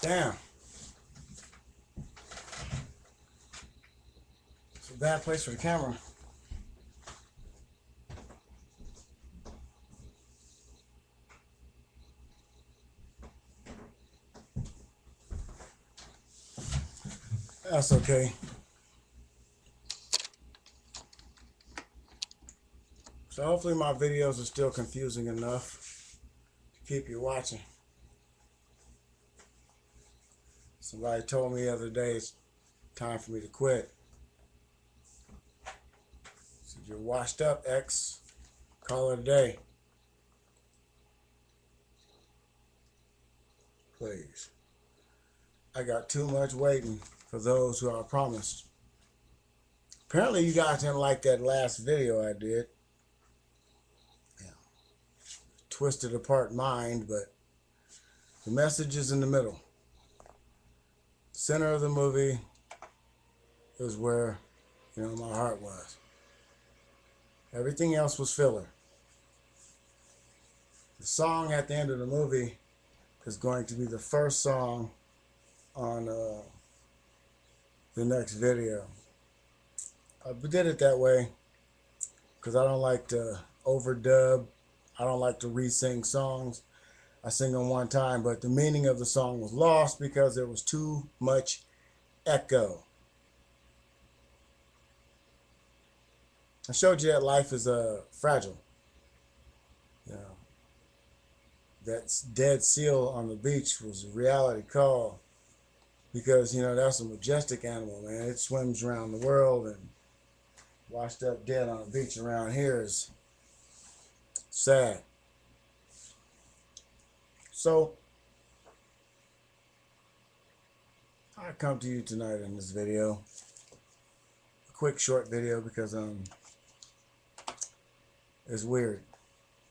Damn. It's a bad place for the camera. That's okay. So hopefully my videos are still confusing enough to keep you watching. Somebody told me the other day it's time for me to quit. Said, "You're washed up, X. Call it a day." Please. I got too much waiting for those who I promised. Apparently you guys didn't like that last video I did. Yeah. Twisted apart mind, but the message is in the middle. Center of the movie is where, my heart was. Everything else was filler. The song at the end of the movie is going to be the first song on the next video. I did it that way because I don't like to overdub. I don't like to re-sing songs. I sing them one time, but the meaning of the song was lost because there was too much echo. I showed you that life is fragile. That dead seal on the beach was a reality call because, that's a majestic animal, man. It swims around the world, and washed up dead on a beach around here is sad. So I come to you tonight in this video, a quick short video, because it's weird.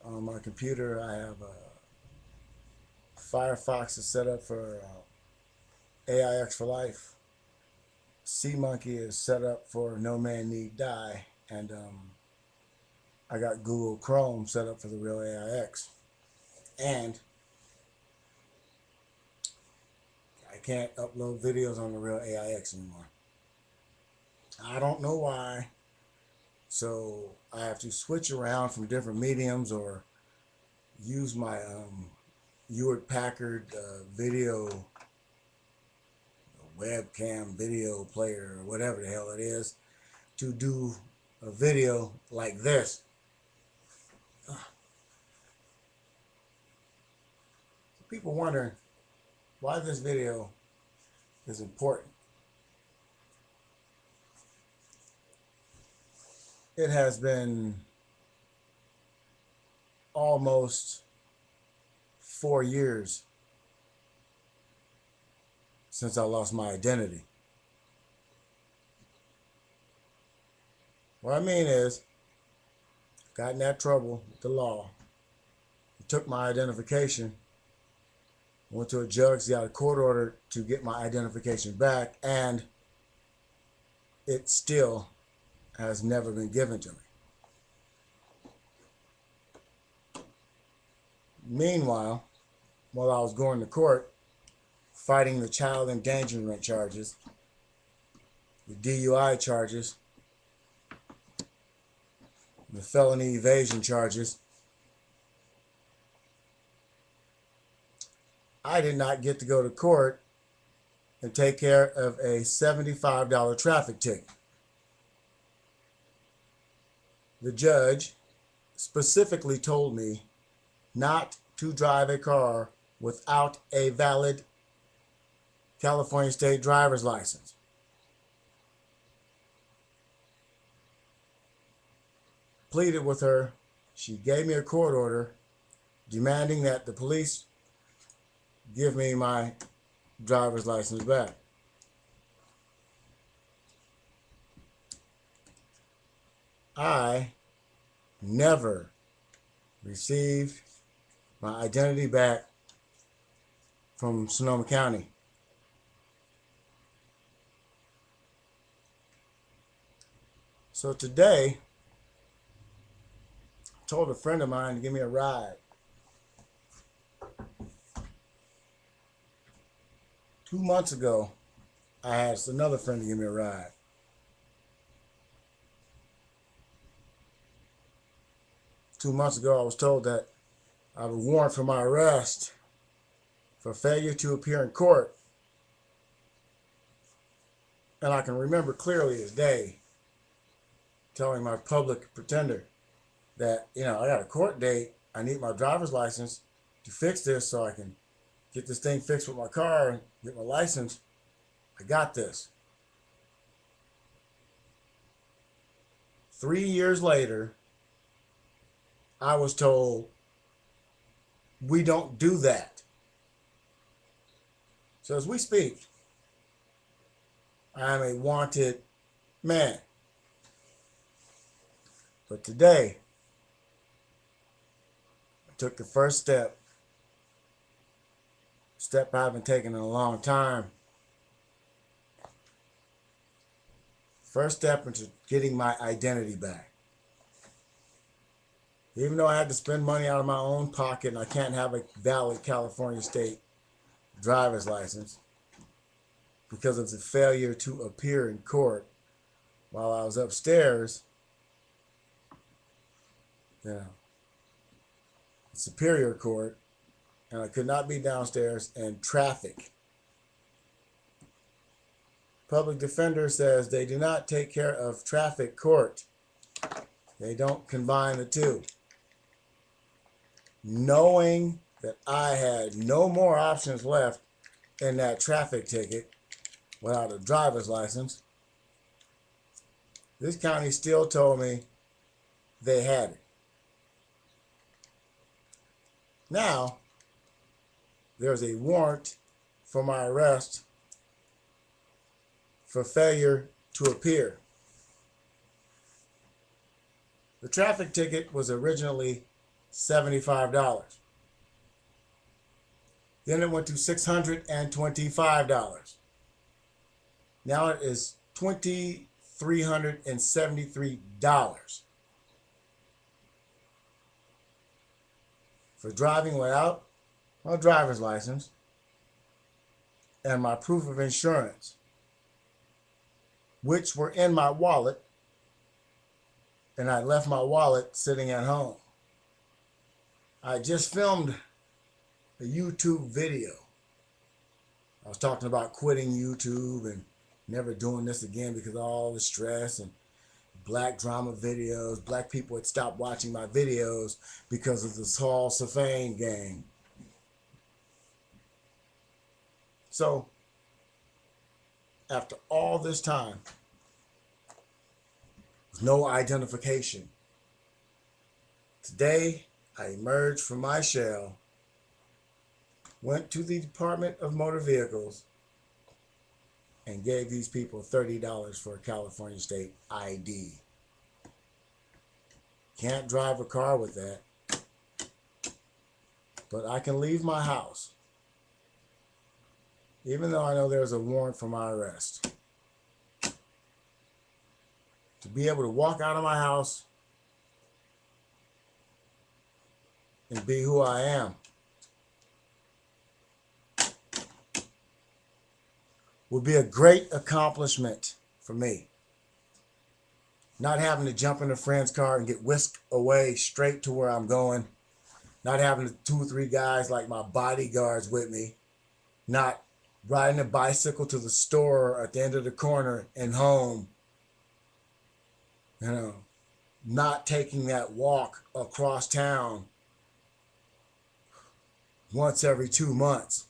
On my computer I have Firefox is set up for AIX for life. Monkey is set up for No Man Need Die, and I got Google Chrome set up for the real AIX, and I can't upload videos on the real AIX anymore. I don't know why, so I have to switch around from different mediums or use my Hewlett Packard video webcam video player or whatever the hell it is to do a video like this. People wondering why this video is important. It has been almost 4 years since I lost my identity. What I mean is, got in that trouble with the law, took my identification, went to a judge, got a court order to get my identification back, and it still has never been given to me. Meanwhile, while I was going to court, fighting the child endangerment charges, the DUI charges, the felony evasion charges, I did not get to go to court and take care of a $75 traffic ticket. The judge specifically told me not to drive a car without a valid California state driver's license. Pleaded with her. She gave me a court order demanding that the police give me my driver's license back. I never received my identity back from Sonoma County. So today, I told a friend of mine to give me a ride. 2 months ago, I asked another friend to give me a ride. Two months ago, I was told that I have a warrant for my arrest for failure to appear in court. And I can remember clearly as day telling my public pretender that, I got a court date. I need my driver's license to fix this so I can get this thing fixed with my car and get my license. I got this. 3 years later, I was told, we don't do that. So as we speak, I am a wanted man. But today, I took the first step I haven't taken in a long time. First step into getting my identity back. Even though I had to spend money out of my own pocket and I can't have a valid California state driver's license because of the failure to appear in court while I was upstairs, Superior Court, and I could not be downstairs in traffic. Public defender says they do not take care of traffic court. They don't combine the two. Knowing that I had no more options left in that traffic ticket without a driver's license, this county still told me they had it. Now, there's a warrant for my arrest for failure to appear. The traffic ticket was originally $75. Then it went to $625. Now it is $2,373 for driving without my driver's license and my proof of insurance, which were in my wallet, and I left my wallet sitting at home. I just filmed a YouTube video. I was talking about quitting YouTube and never doing this again because of all the stress and black drama videos. Black people had stopped watching my videos because of this Hall Safane gang. So, after all this time, with no identification, today I emerged from my shell, went to the Department of Motor Vehicles, and gave these people $30 for a California state ID. Can't drive a car with that, but I can leave my house, even though I know there's a warrant for my arrest. To be able to walk out of my house and be who I am would be a great accomplishment for me. Not having to jump in a friend's car and get whisked away straight to where I'm going. Not having 2 or 3 guys like my bodyguards with me. Not riding a bicycle to the store at the end of the corner and home. Not taking that walk across town once every 2 months.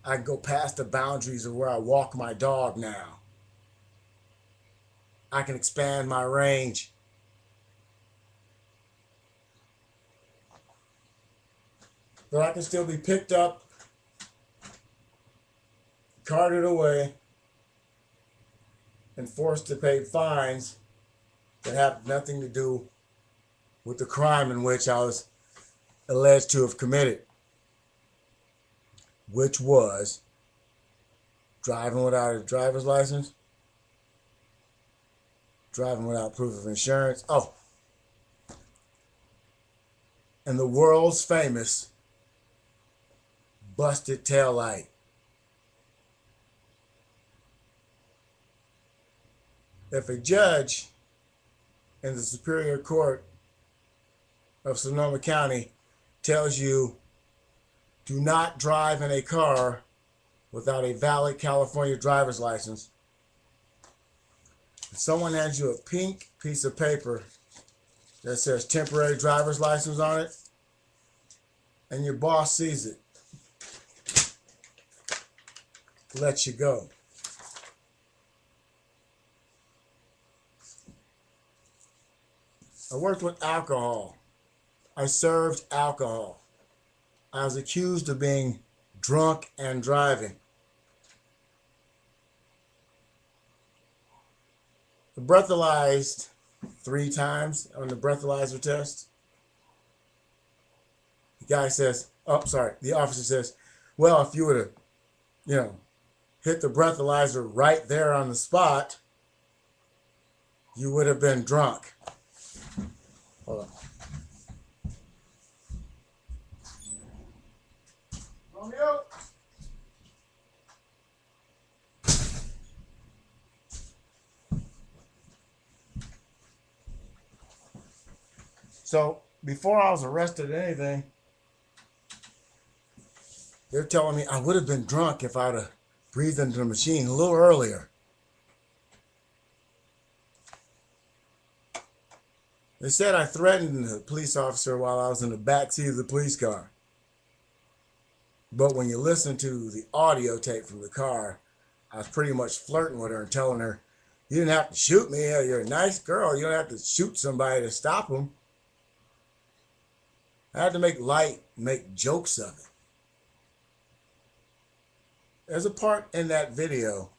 I can go past the boundaries of where I walk my dog now. I can expand my range. But I can still be picked up, carted away, and forced to pay fines that have nothing to do with the crime in which I was alleged to have committed, which was driving without a driver's license, driving without proof of insurance. Oh, and the world's famous busted taillight. If a judge in the Superior Court of Sonoma County tells you do not drive in a car without a valid California driver's license, if someone hands you a pink piece of paper that says temporary driver's license on it, and your boss sees it, lets you go. I worked with alcohol. I served alcohol. I was accused of being drunk and driving. I breathalyzed 3 times on the breathalyzer test. The guy says, the officer says, well, if you would have, hit the breathalyzer right there on the spot, you would have been drunk. Hold on. Romeo? So, before I was arrested or anything, they're telling me I would have been drunk if I'd have breathed into the machine a little earlier. They said I threatened the police officer while I was in the back seat of the police car. But when you listen to the audio tape from the car, I was pretty much flirting with her and telling her, you didn't have to shoot me. You're a nice girl. You don't have to shoot somebody to stop them. I had to make jokes of it. There's a part in that video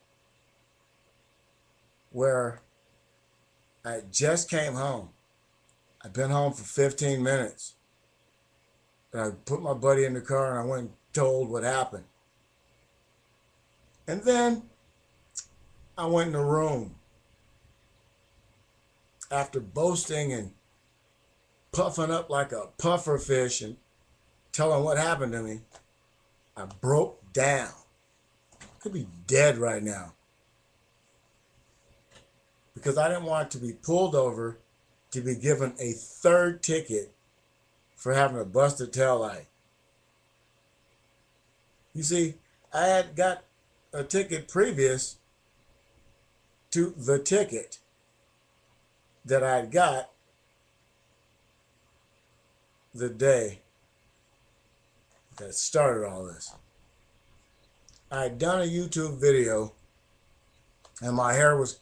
where I just came home. I'd been home for 15 minutes. And I put my buddy in the car and I went and told what happened. And then I went in the room. After boasting and puffing up like a puffer fish and telling what happened to me, I broke down. I could be dead right now. Because I didn't want to be pulled over to be given a 3rd ticket for having a busted taillight. You see, I had got a ticket previous to the ticket that I had got the day that started all this. I had done a YouTube video and my hair was,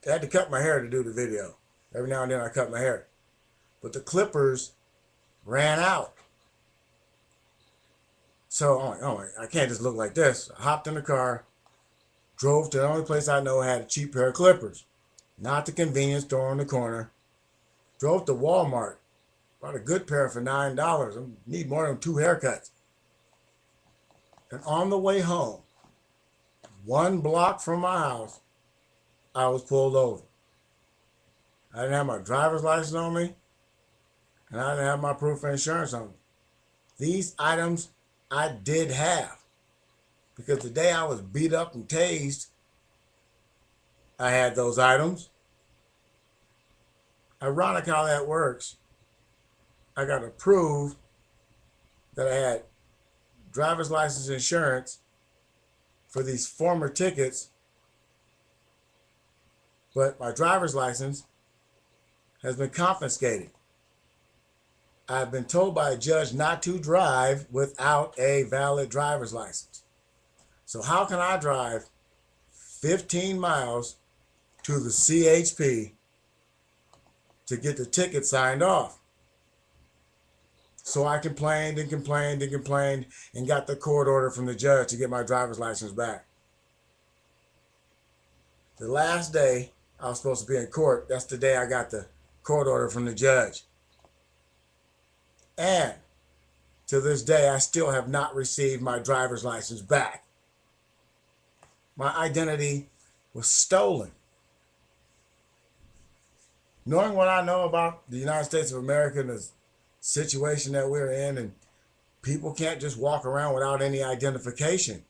I had to cut my hair to do the video. Every now and then I cut my hair. But the clippers ran out. So I'm like, oh, I can't just look like this. I hopped in the car, drove to the only place I know had a cheap pair of clippers. Not the convenience store on the corner. Drove to Walmart. Bought a good pair for $9. I need more than 2 haircuts. And on the way home, 1 block from my house, I was pulled over. I didn't have my driver's license on me, and I didn't have my proof of insurance on me. These items I did have, because the day I was beat up and tased, I had those items. Ironic how that works. I got to prove that I had driver's license insurance for these former tickets, but my driver's license has been confiscated. I've been told by a judge not to drive without a valid driver's license. So how can I drive 15 miles to the CHP to get the ticket signed off? So I complained and complained and complained and got the court order from the judge to get my driver's license back. The last day I was supposed to be in court, that's the day I got the court order from the judge. And to this day, I still have not received my driver's license back. My identity was stolen. Knowing what I know about the United States of America and the situation that we're in, and people can't just walk around without any identification.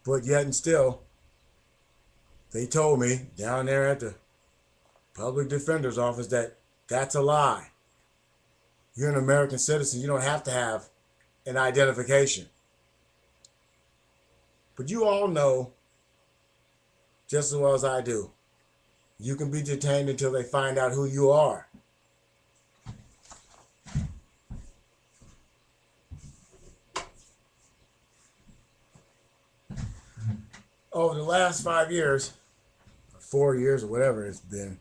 But yet and still, They told me down there at the public defender's office that that's a lie. You're an American citizen. You don't have to have an identification. But you all know just as well as I do, you can be detained until they find out who you are. Over the last 5 years, 4 years or whatever it's been,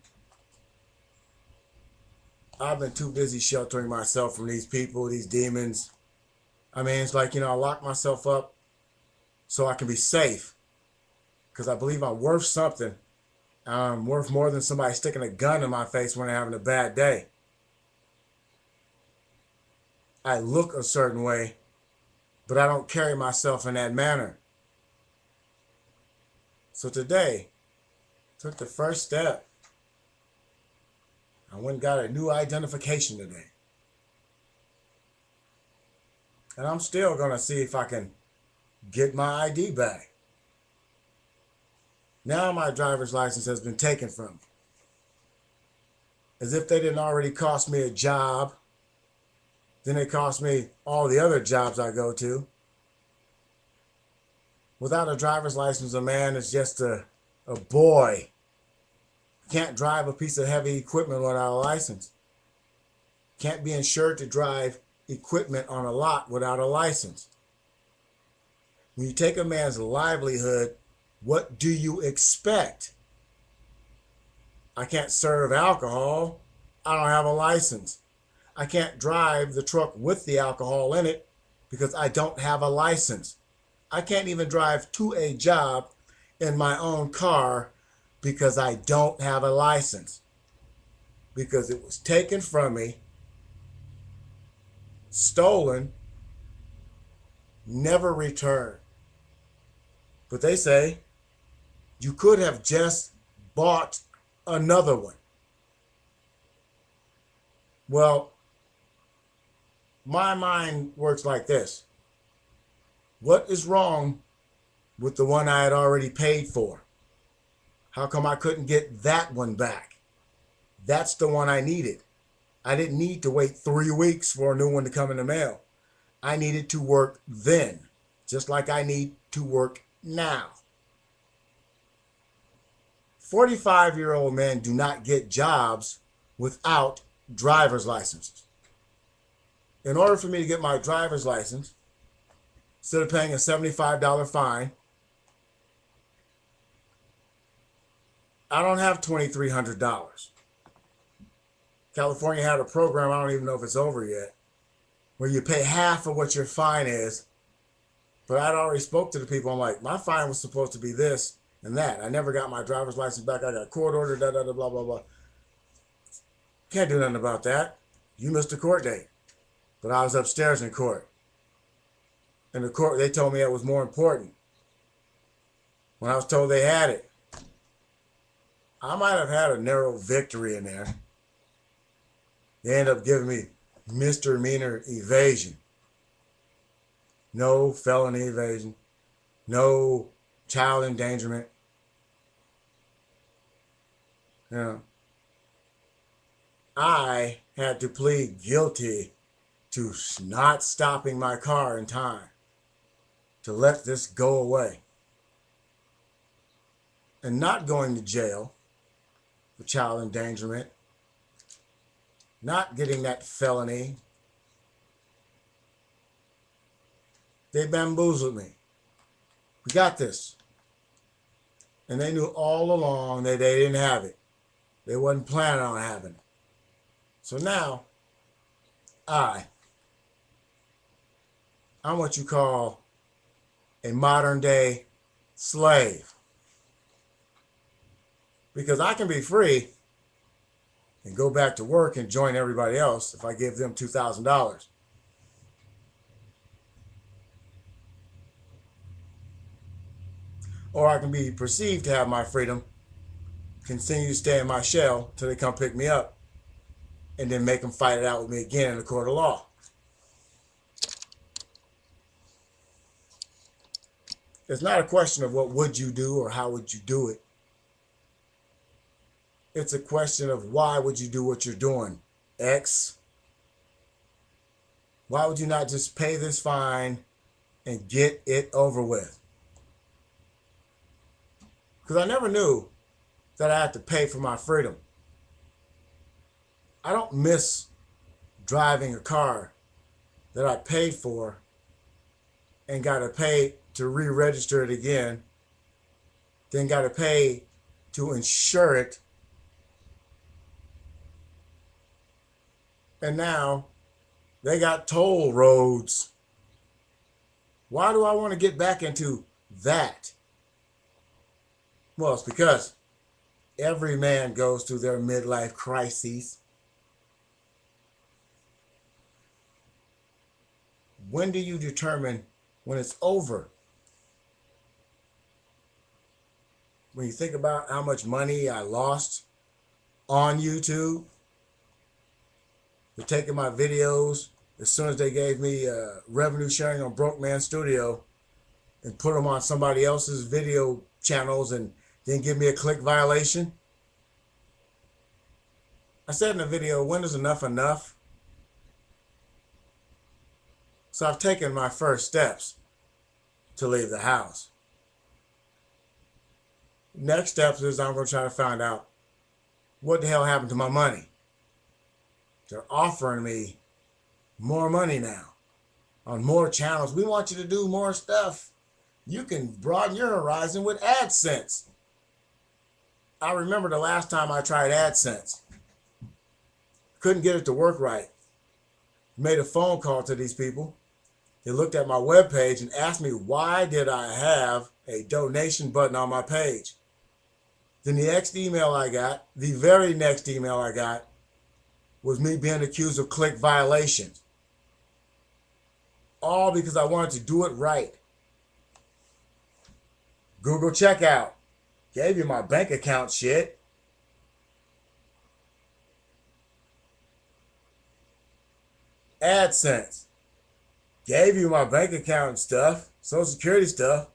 I've been too busy sheltering myself from these people, these demons. I mean, it's like, I lock myself up so I can be safe because I believe I'm worth something. I'm worth more than somebody sticking a gun in my face when they're having a bad day. I look a certain way, but I don't carry myself in that manner. So today, took the first step. I went and got a new identification today. And I'm still going to see if I can get my ID back. Now my driver's license has been taken from me. As if they didn't already cost me a job. Then they cost me all the other jobs I go to. Without a driver's license, a man is just a boy. Can't drive a piece of heavy equipment without a license. Can't be insured to drive equipment on a lot without a license. When you take a man's livelihood, what do you expect? I can't serve alcohol. I don't have a license. I can't drive the truck with the alcohol in it because I don't have a license. I can't even drive to a job in my own car because I don't have a license. Because it was taken from me, stolen, never returned. But they say you could have just bought another one. Well, my mind works like this. What is wrong with the one I had already paid for? How come I couldn't get that one back? That's the one I needed. I didn't need to wait 3 weeks for a new one to come in the mail. I needed to work then, just like I need to work now. 45-year-old men do not get jobs without driver's licenses. In order for me to get my driver's license, instead of paying a $75 fine, I don't have $2,300. California had a program, I don't even know if it's over yet, where you pay half of what your fine is. But I'd already spoke to the people. I'm like, my fine was supposed to be this and that. I never got my driver's license back. I got a court order, blah, blah, blah. Can't do nothing about that. You missed a court date. But I was upstairs in court. And the court, they told me it was more important. When I was told they had it, I might have had a narrow victory in there. They end up giving me misdemeanor evasion. No felony evasion. No child endangerment. I had to plead guilty to not stopping my car in time to let this go away. And not going to jail for child endangerment. Not getting that felony. They bamboozled me. We got this. And they knew all along that they didn't have it. They wasn't planning on having it. So now, I'm what you call a modern day slave. Because I can be free and go back to work and join everybody else if I give them $2,000. Or I can be perceived to have my freedom, continue to stay in my shell till they come pick me up, and then make them fight it out with me again in the court of law. It's not a question of what would you do or how would you do it. It's a question of why would you do what you're doing, X? Why would you not just pay this fine and get it over with? Because I never knew that I had to pay for my freedom. I don't miss driving a car that I paid for and got to pay to re-register it again, then got to pay to insure it, and now they got toll roads. Why do I want to get back into that? Well, it's because every man goes through their midlife crises. When do you determine when it's over? When you think about how much money I lost on YouTube, they're taking my videos as soon as they gave me revenue sharing on Broke Man Studio and put them on somebody else's video channels and then give me a click violation. I said in the video, when is enough enough? So I've taken my first steps to leave the house. Next steps is I'm going to try to find out what the hell happened to my money. They're offering me more money now on more channels. We want you to do more stuff. You can broaden your horizon with AdSense. I remember the last time I tried AdSense. Couldn't get it to work right. Made a phone call to these people. They looked at my webpage and asked me why did I have a donation button on my page. Then the next email I got, the very next email I got, was me being accused of click violations. All because I wanted to do it right. Google checkout. Gave you my bank account shit. AdSense. Gave you my bank account stuff, Social Security stuff.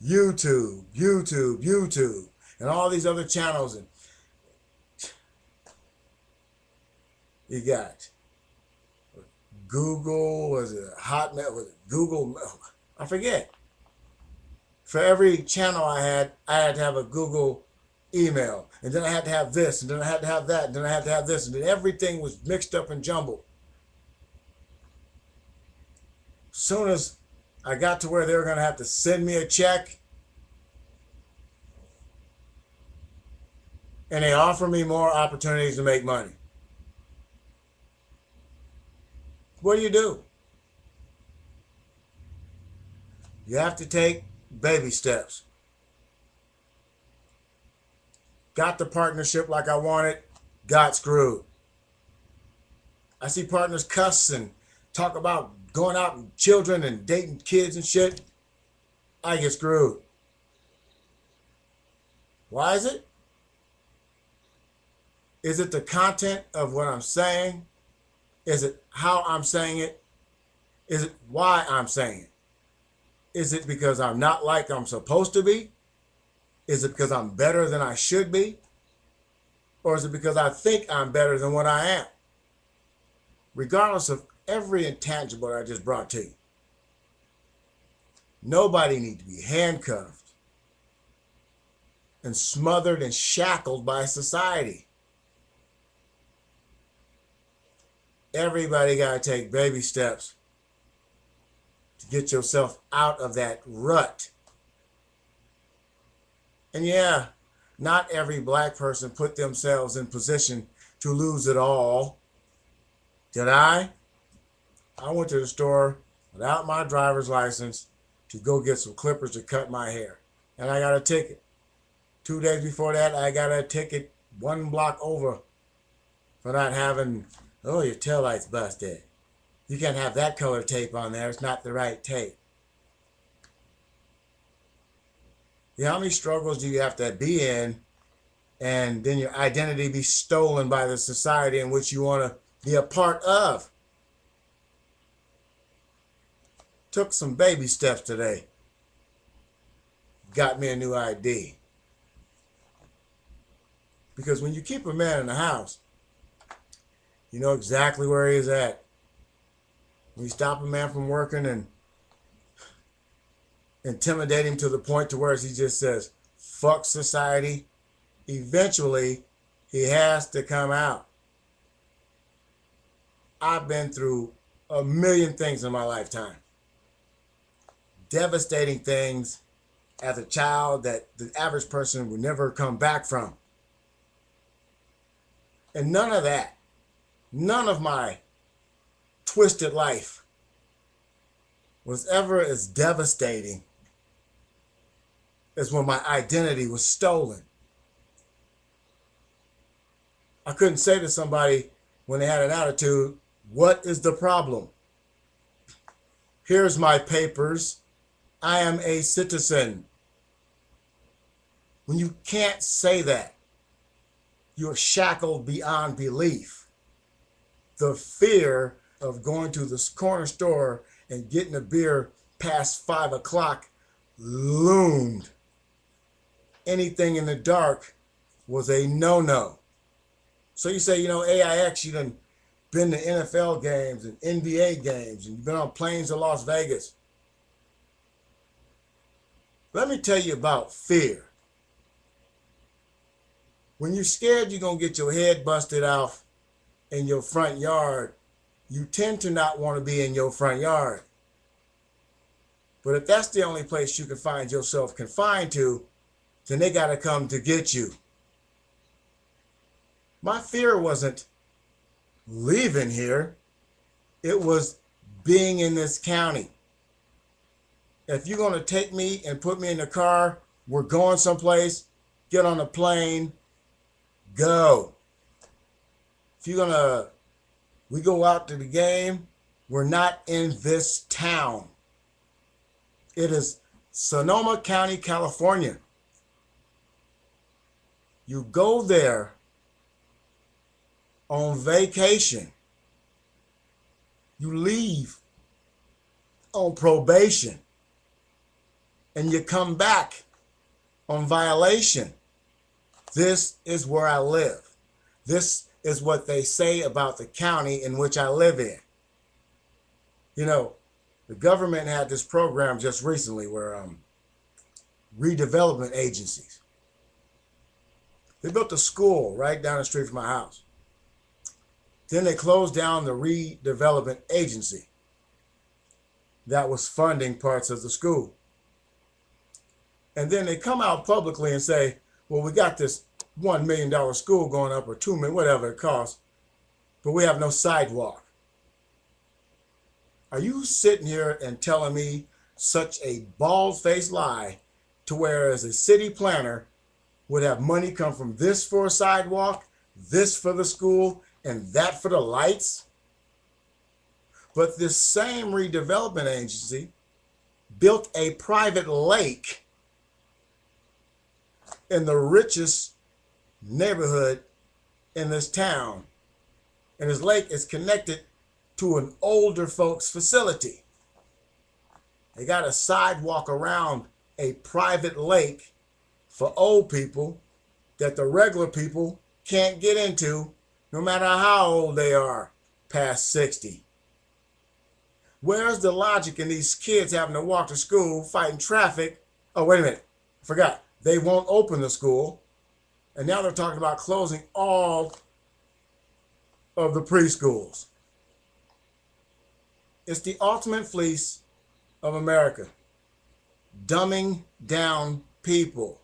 YouTube, and all these other channels. And you got Google, was it Hotmail, was it Google? I forget. For every channel I had to have a Google email, and then I had to have this, and then I had to have that, and then I had to have this, and then everything was mixed up and jumbled. As soon as I got to where they were going to have to send me a check, and they offer me more opportunities to make money. What do? You have to take baby steps. Got the partnership like I wanted, got screwed. I see partners cuss and talk about going out with children and dating kids and shit. I get screwed. Why is it? Is it the content of what I'm saying? Is it how I'm saying it? Is it why I'm saying it? Is it because I'm not like I'm supposed to be? Is it because I'm better than I should be? Or is it because I think I'm better than what I am? Regardless of every intangible that I just brought to you, nobody needs to be handcuffed and smothered and shackled by society. Everybody got to take baby steps to get yourself out of that rut. And yeah, not every black person put themselves in position to lose it all. Did I? I went to the store without my driver's license to go get some clippers to cut my hair. And I got a ticket. 2 days before that, I got a ticket 1 block over for not having, oh, your taillight's busted. You can't have that color tape on there. It's not the right tape. You know, how many struggles do you have to be in and then your identity be stolen by the society in which you want to be a part of? Took some baby steps today. got me a new ID. Because when you keep a man in the house, you know exactly where he is at. When you stop a man from working and intimidate him to the point to where he just says, fuck society, eventually he has to come out. I've been through a million things in my lifetime. Devastating things as a child that the average person would never come back from. And none of that, none of my twisted life was ever as devastating as when my identity was stolen. I couldn't say to somebody when they had an attitude, what is the problem? Here's my papers. I am a citizen. When you can't say that, you're shackled beyond belief. The fear of going to the corner store and getting a beer past 5 o'clock loomed. Anything in the dark was a no-no. So you say, you know, AIX, you done been to NFL games and NBA games, and you've been on planes to Las Vegas. Let me tell you about fear. When you're scared you're going to get your head busted off in your front yard, you tend to not want to be in your front yard. But if that's the only place you can find yourself confined to, then they got to come to get you. My fear wasn't leaving here. It was being in this county. If you're going to take me and put me in the car, we're going someplace, get on a plane, go. If you're going to, we go out to the game, we're not in this town. It is Sonoma County, California. You go there on vacation. You leave on probation. And you come back on violation. This is where I live. This is what they say about the county in which I live in. You know, the government had this program just recently where redevelopment agencies. They built a school right down the street from my house. Then they closed down the redevelopment agency that was funding parts of the school. And then they come out publicly and say, well, we got this $1 million school going up, or $2 million, whatever it costs, but we have no sidewalk. Are you sitting here and telling me such a bald-faced lie to where as a city planner would have money come from this for a sidewalk, this for the school, and that for the lights? But this same redevelopment agency built a private lake in the richest neighborhood in this town. And this lake is connected to an older folks facility. They got a sidewalk around a private lake for old people that the regular people can't get into no matter how old they are, past 60. Where's the logic in these kids having to walk to school, fighting traffic? Oh, wait a minute, I forgot. They won't open the school, and now they're talking about closing all of the preschools. It's the ultimate fleece of America. Dumbing down people,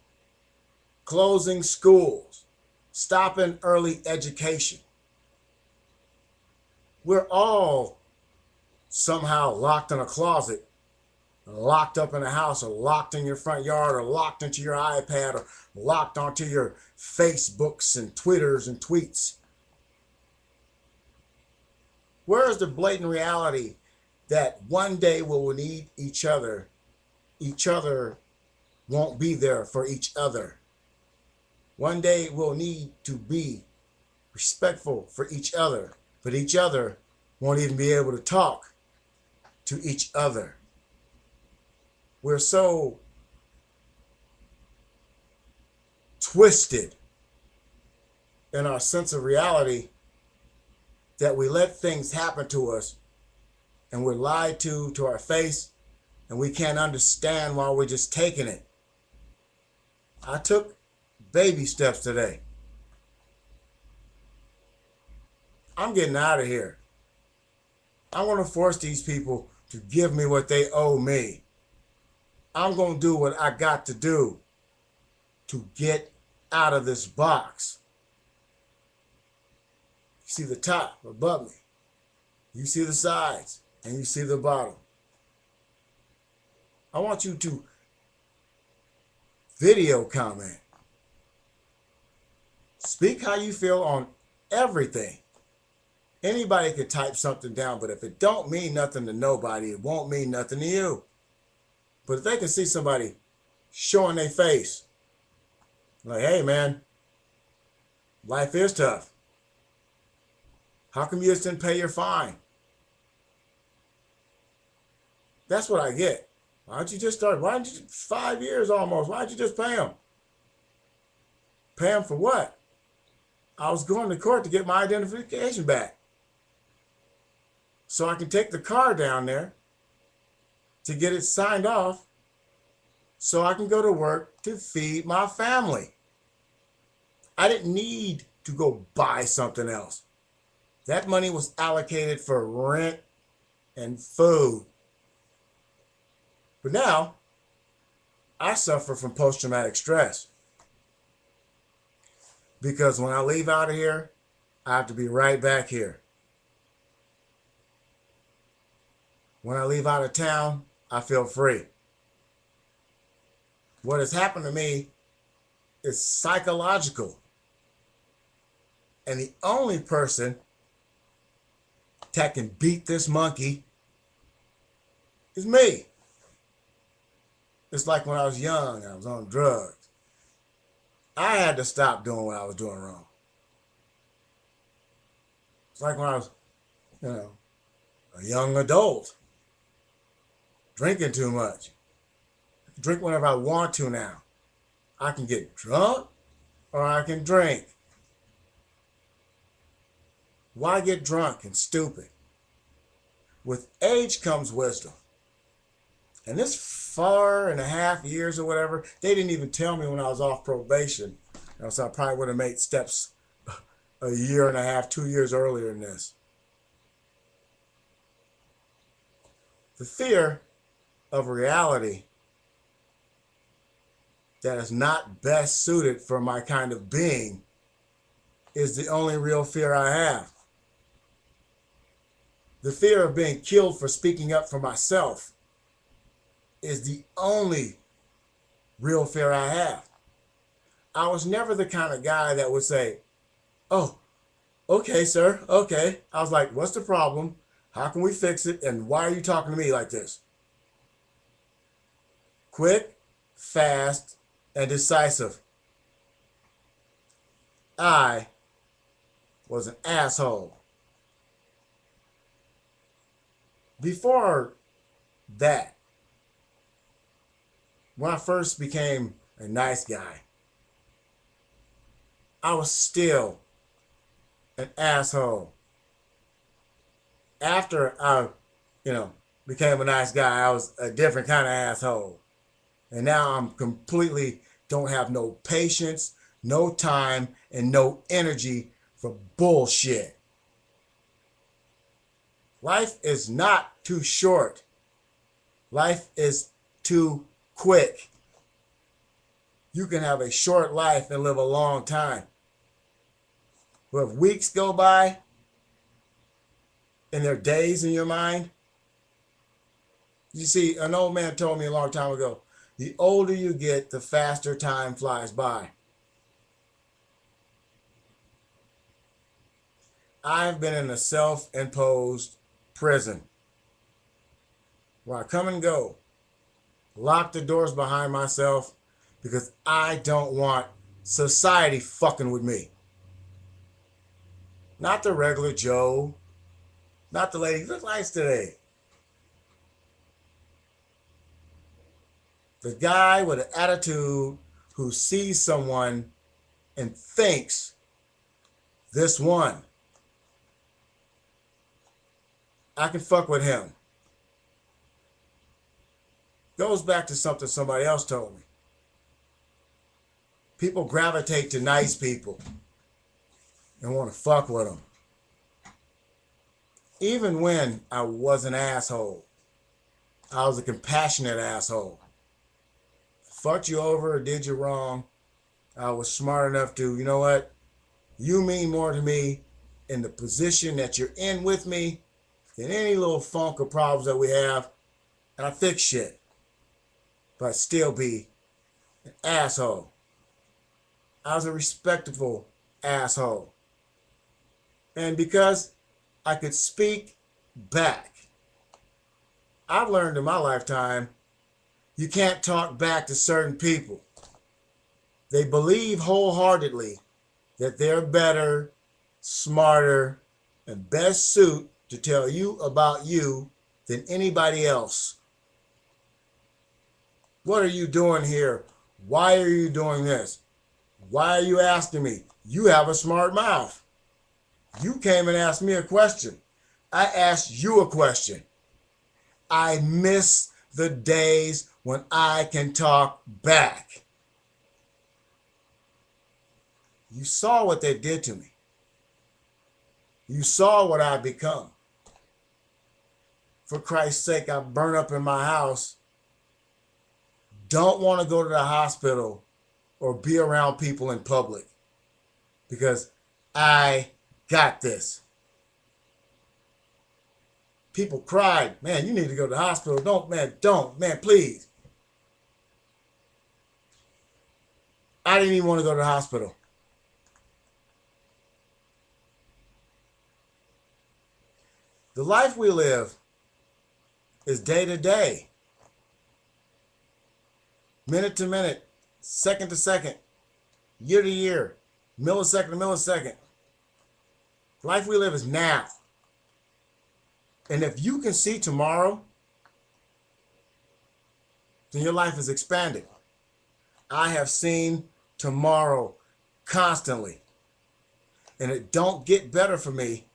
closing schools, stopping early education. We're all somehow locked in a closet, locked up in a house, or locked in your front yard, or locked into your iPad, or locked onto your Facebooks and Twitters and tweets. Where is the blatant reality that one day we will need each other won't be there for each other? One day we'll need to be respectful for each other, but each other won't even be able to talk to each other. We're so twisted in our sense of reality that we let things happen to us and we're lied to our face, and we can't understand why we're just taking it. I took baby steps today. I'm getting out of here. I want to force these people to give me what they owe me. I'm going to do what I got to do to get out of this box. You see the top above me. You see the sides. And you see the bottom. I want you to video comment. Speak how you feel on everything. Anybody could type something down, but if it don't mean nothing to nobody, it won't mean nothing to you. But if they can see somebody showing their face, like, hey man, life is tough. How come you just didn't pay your fine? That's what I get. Why don't you just start? Why didn't you, 5 years almost, why didn't you just pay them? Pay them for what? I was going to court to get my identification back, so I can take the car down there to get it signed off so I can go to work to feed my family. I didn't need to go buy something else. That money was allocated for rent and food. But now, I suffer from post-traumatic stress. Because when I leave out of here, I have to be right back here. When I leave out of town, I feel free. What has happened to me is psychological. And the only person that can beat this monkey is me. It's like when I was young and I was on drugs. I had to stop doing what I was doing wrong. It's like when I was, a young adult, drinking too much. I drink whenever I want to now. I can get drunk or I can drink. Why get drunk and stupid? With age comes wisdom. And this 4.5 years or whatever, they didn't even tell me when I was off probation. So I probably would have made steps 1.5 years, 2 years earlier than this. The fear of reality that is not best suited for my kind of being is the only real fear I have. The fear of being killed for speaking up for myself is the only real fear I have. I was never the kind of guy that would say, oh, okay, sir, okay. I was like, what's the problem? How can we fix it? And why are you talking to me like this? Quick, fast, and decisive. I was an asshole. Before that, when I first became a nice guy, I was still an asshole. After I, became a nice guy, I was a different kind of asshole. And now I'm completely, don't have no patience, no time, and no energy for bullshit. Life is not too short. Life is too quick. You can have a short life and live a long time. But if weeks go by and there are days in your mind, you see, an old man told me a long time ago, the older you get, the faster time flies by. I've been in a self-imposed prison where I come and go, lock the doors behind myself because I don't want society fucking with me. Not the regular Joe, not the lady, look nice today. The guy with an attitude who sees someone and thinks this one, I can fuck with him. Goes back to something somebody else told me. People gravitate to nice people and want to fuck with them. Even when I was an asshole, I was a compassionate asshole. Fucked you over or did you wrong, I was smart enough to, you know what? You mean more to me in the position that you're in with me than any little funk or problems that we have. And I fix shit. But I'd still be an asshole. I was a respectable asshole. And because I could speak back, I've learned in my lifetime, you can't talk back to certain people. They believe wholeheartedly that they're better, smarter, and best suited to tell you about you than anybody else. What are you doing here? Why are you doing this? Why are you asking me? You have a smart mouth. You came and asked me a question. I asked you a question. I miss the days when I can talk back. You saw what they did to me. You saw what I've become. For Christ's sake, I burn up in my house. Don't want to go to the hospital or be around people in public because I got this. People cried, man, you need to go to the hospital. Don't, man, please. I didn't even want to go to the hospital. The life we live is day to day, minute to minute, second to second, year to year, millisecond to millisecond. Life we live is now. And if you can see tomorrow, then your life is expanded. I have seen tomorrow constantly. And it don't get better for me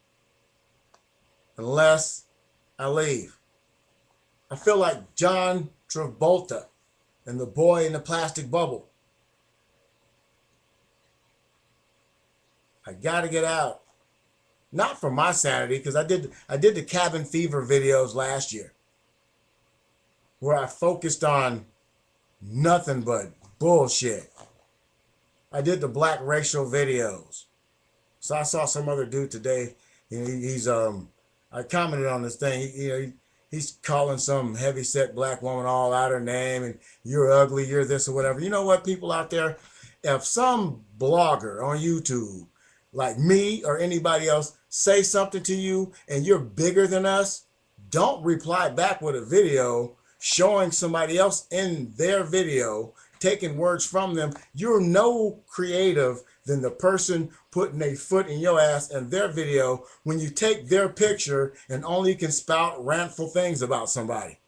unless I leave. I feel like John Travolta and the boy in the plastic bubble. I gotta get out. Not for my sanity, because I did the cabin fever videos last year where I focused on nothing but bullshit. I did the black racial videos. So I saw some other dude today. He's I commented on this thing. He's calling some heavy-set black woman all out her name and you're ugly, you're this or whatever. You know what, people out there? If some blogger on YouTube like me or anybody else say something to you and you're bigger than us, don't reply back with a video showing somebody else in their video, taking words from them. You're no creative than the person putting a foot in your ass in their video when you take their picture and only can spout rantful things about somebody.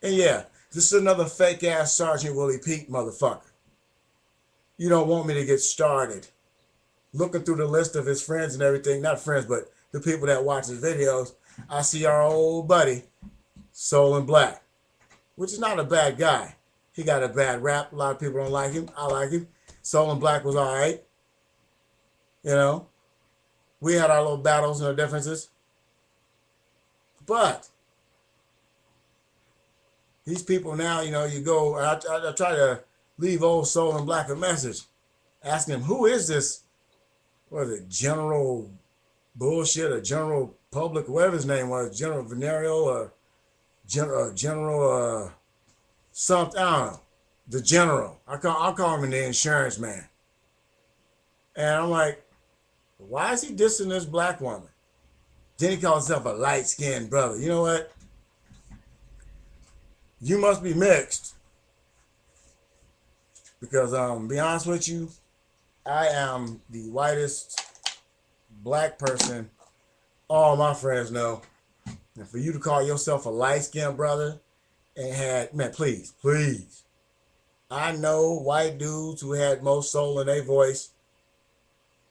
And yeah, this is another fake ass Sergeant Willie Pete motherfucker. You don't want me to get started. Looking through the list of his friends and everything, not friends, but the people that watch his videos, I see our old buddy, Soul in Black, which is not a bad guy. He got a bad rap. A lot of people don't like him. I like him. Soul in Black was all right. You know, we had our little battles and our differences. But these people now, you go, I try to leave old Soul in Black a message, asking him, who is this? What is it, General Bullshit or General Public, whatever his name was, General Venereal or General something, I don't know, the General. I'll call him the insurance man. And I'm like, why is he dissing this black woman? Then he calls himself a light-skinned brother. You know what? You must be mixed. Because, to be honest with you, I am the whitest black person all my friends know. And for you to call yourself a light-skinned brother and man, please. I know white dudes who had most soul in their voice.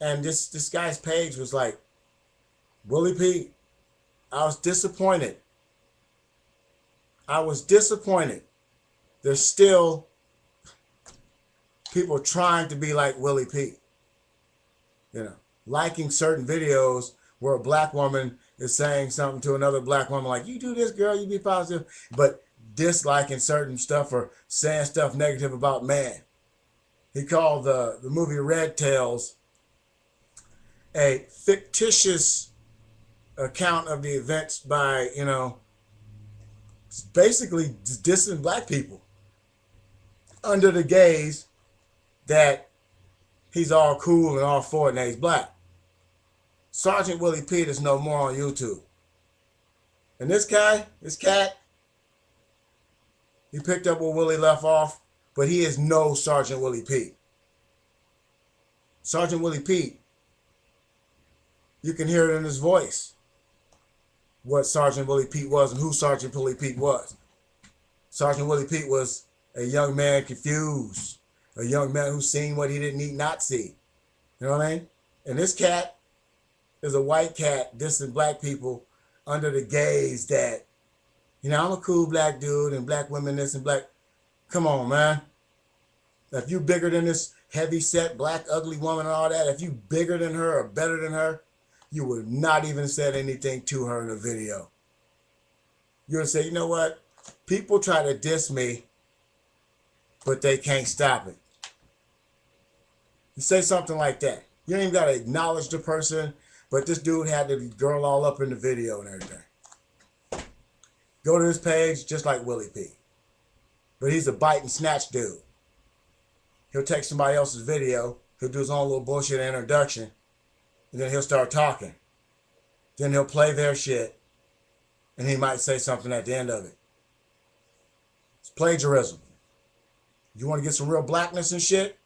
And this guy's page was like, Willie Pete, I was disappointed. I was disappointed. There's still people trying to be like Willie Pete. You know, liking certain videos where a black woman is saying something to another black woman like, you do this, girl, you be positive. But disliking certain stuff or saying stuff negative about man. He called the movie Red Tails a fictitious account of the events by, you know, basically dissing black people under the gaze that he's all cool and all for it and that he's black. Sergeant Willie Pete is no more on YouTube. And this cat, he picked up where Willie left off, but he is no Sergeant Willie Pete. Sergeant Willie Pete, you can hear it in his voice what Sergeant Willie Pete was and who Sergeant Willie Pete was. Sergeant Willie Pete was a young man confused, a young man who's seen what he didn't need not see. You know what I mean? And this cat is a white cat dissing black people under the gaze that, you know, I'm a cool black dude and black women this and black. Come on, man. If you bigger than this heavy set black ugly woman and all that, if you bigger than her or better than her, you would not even said anything to her in a video. You would say, you know what? People try to diss me, but they can't stop it. You say something like that. You ain't even got to acknowledge the person, but this dude had the girl all up in the video and everything. Go to his page just like Willie P. But he's a bite and snatch dude. He'll take somebody else's video, he'll do his own little bullshit introduction, and then he'll start talking. Then he'll play their shit, and he might say something at the end of it. It's plagiarism. You want to get some real blackness and shit?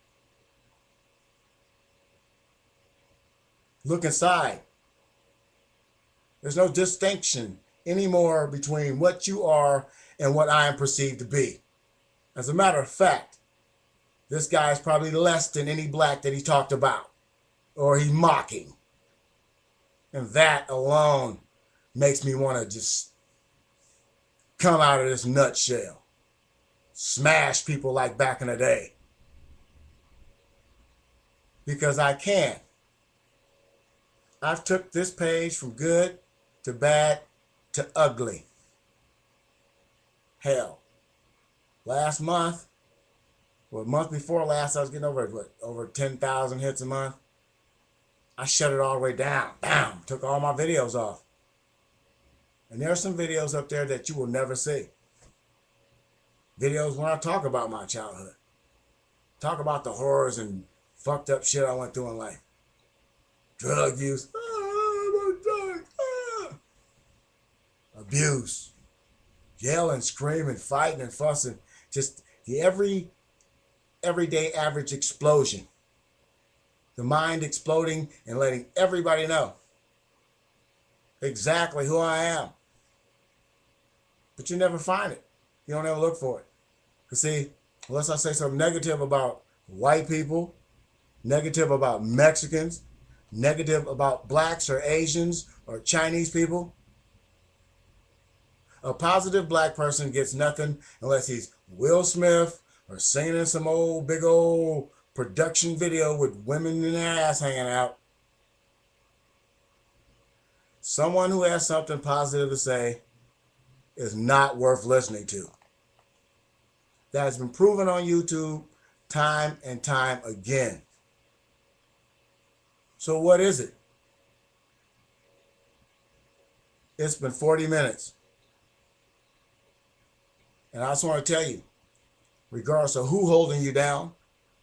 Look inside. There's no distinction anymore between what you are and what I am perceived to be. As a matter of fact, this guy is probably less than any black that he talked about or he's mocking. And that alone makes me want to just come out of this nutshell. Smash people like back in the day. Because I can. I've took this page from good to bad to ugly. Hell, last month, well, month before last, I was getting over 10,000 hits a month. I shut it all the way down. Bam! Took all my videos off. And there are some videos up there that you will never see. Videos when I talk about my childhood. Talk about the horrors and fucked up shit I went through in life. Drug use. Abuse. Yelling, screaming, fighting, and fussing. Just the everyday average explosion. The mind exploding and letting everybody know exactly who I am. But you never find it. You don't ever look for it. Because see, unless I say something negative about white people, negative about Mexicans, negative about blacks or Asians or Chinese people, a positive black person gets nothing unless he's Will Smith or singing in some old, big old production video with women in their ass hanging out. Someone who has something positive to say is not worth listening to. That has been proven on YouTube time and time again. So what is it? It's been 40 minutes. And I just want to tell you, regardless of who holding you down,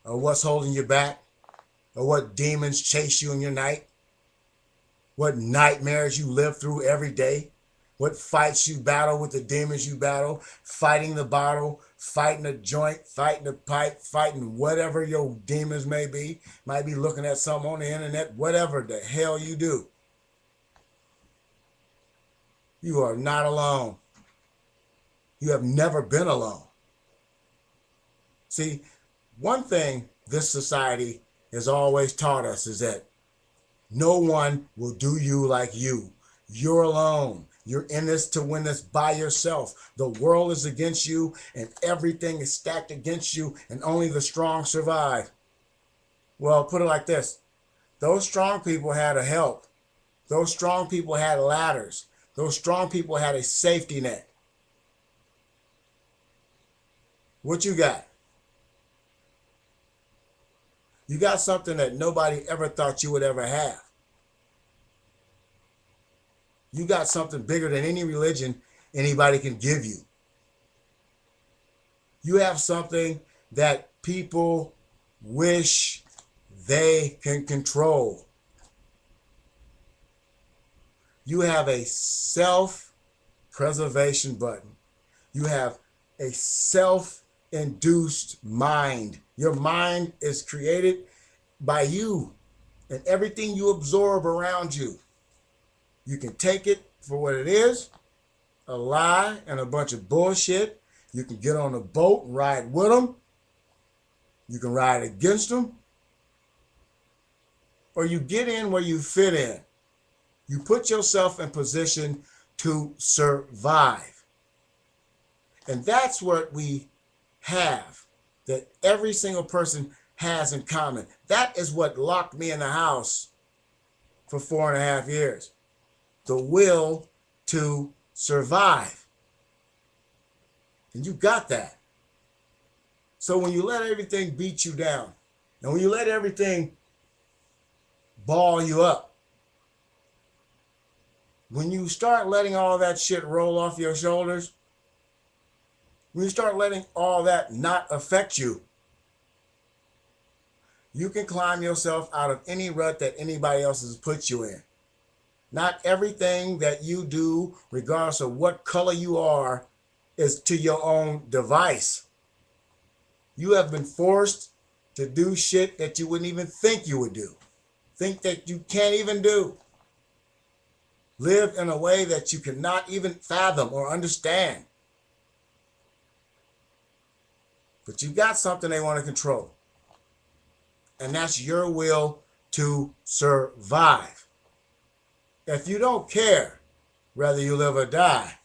or what's holding you back, or what demons chase you in your night, what nightmares you live through every day, what fights you battle with the demons you battle, fighting the bottle, fighting a joint, fighting a pipe, fighting whatever your demons may be looking at something on the internet, whatever the hell you do. You are not alone. You have never been alone. See, one thing this society has always taught us is that no one will do you like you. You're alone. You're in this to win this by yourself. The world is against you and everything is stacked against you and only the strong survive. Well, put it like this. Those strong people had a help. Those strong people had ladders. Those strong people had a safety net. What you got? You got something that nobody ever thought you would ever have. You got something bigger than any religion anybody can give you. You have something that people wish they can control. You have a self-preservation button. You have a self-induced mind. Your mind is created by you and everything you absorb around you. You can take it for what it is, a lie and a bunch of bullshit. You can get on a boat and ride with them. You can ride against them. Or you get in where you fit in. You put yourself in position to survive. And that's what we have, that every single person has in common. That is what locked me in the house for 4.5 years. The will to survive. And you got that. So when you let everything beat you down, and when you let everything ball you up, when you start letting all that shit roll off your shoulders, when you start letting all that not affect you, you can climb yourself out of any rut that anybody else has put you in. Not everything that you do, regardless of what color you are, is to your own device. You have been forced to do shit that you wouldn't even think you would do. Think that you can't even do. Live in a way that you cannot even fathom or understand. But you got something they want to control. And that's your will to survive. If you don't care whether you live or die,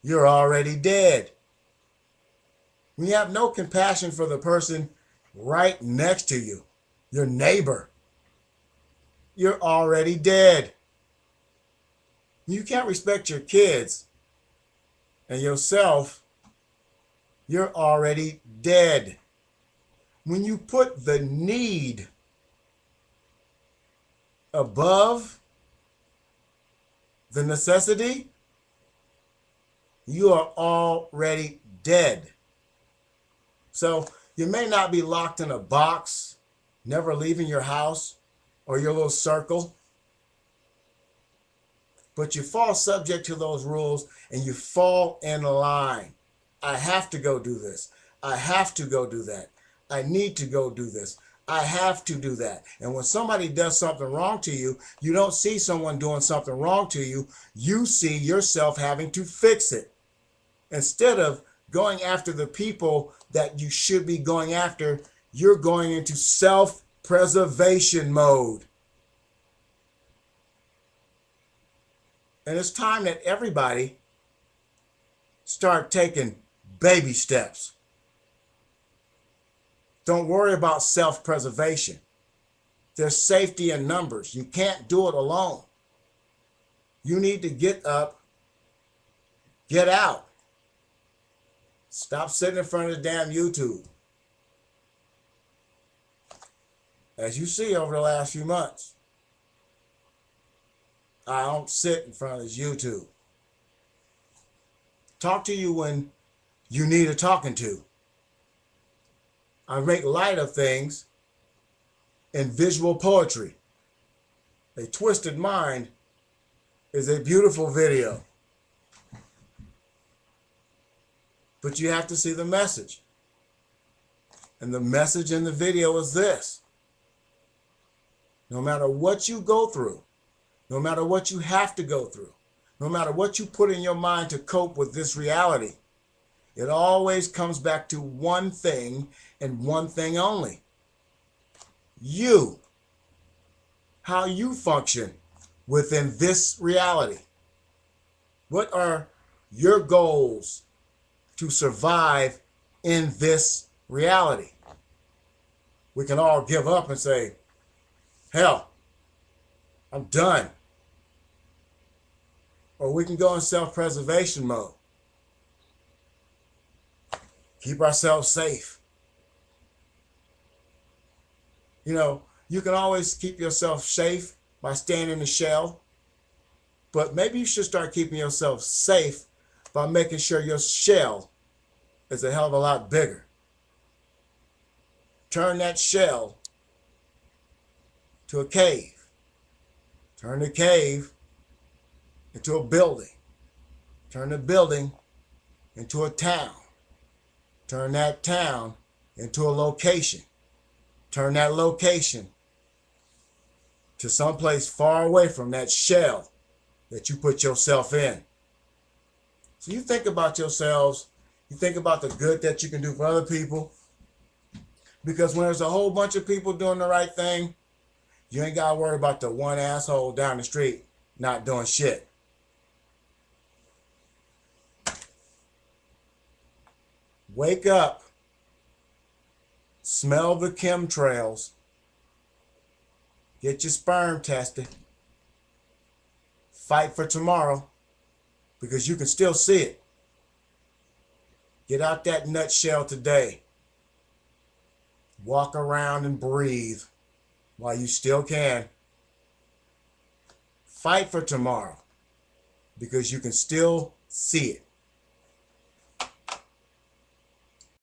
you're already dead. When you have no compassion for the person right next to you, your neighbor, you're already dead. You can't respect your kids and yourself, you're already dead. When you put the need above the necessity, you are already dead. So you may not be locked in a box, never leaving your house or your little circle, but you fall subject to those rules and you fall in line. I have to go do this. I have to go do that. I need to go do this. I have to do that. And when somebody does something wrong to you, you don't see someone doing something wrong to you. You see yourself having to fix it. Instead of going after the people that you should be going after, you're going into self-preservation mode. And it's time that everybody start taking baby steps. Don't worry about self-preservation. There's safety in numbers. You can't do it alone. You need to get up, get out. Stop sitting in front of the damn YouTube. As you see over the last few months, I don't sit in front of this YouTube. Talk to you when you need a talking to. I make light of things in visual poetry. A Twisted Mind is a beautiful video. But you have to see the message. And the message in the video is this. No matter what you go through, no matter what you have to go through, no matter what you put in your mind to cope with this reality, It always comes back to one thing and one thing only. You. How you function within this reality. What are your goals to survive in this reality? We can all give up and say, hell, I'm done. Or we can go in self-preservation mode. Keep ourselves safe. You know, you can always keep yourself safe by staying in the shell. But maybe you should start keeping yourself safe by making sure your shell is a hell of a lot bigger. Turn that shell to a cave. Turn the cave into a building. Turn the building into a town. Turn that town into a location. Turn that location to someplace far away from that shell that you put yourself in. So you think about yourselves, you think about the good that you can do for other people, because when there's a whole bunch of people doing the right thing, you ain't got to worry about the one asshole down the street not doing shit. Wake up, smell the chemtrails, get your sperm tested, fight for tomorrow, because you can still see it. Get out that nutshell today. Walk around and breathe while you still can. Fight for tomorrow, because you can still see it.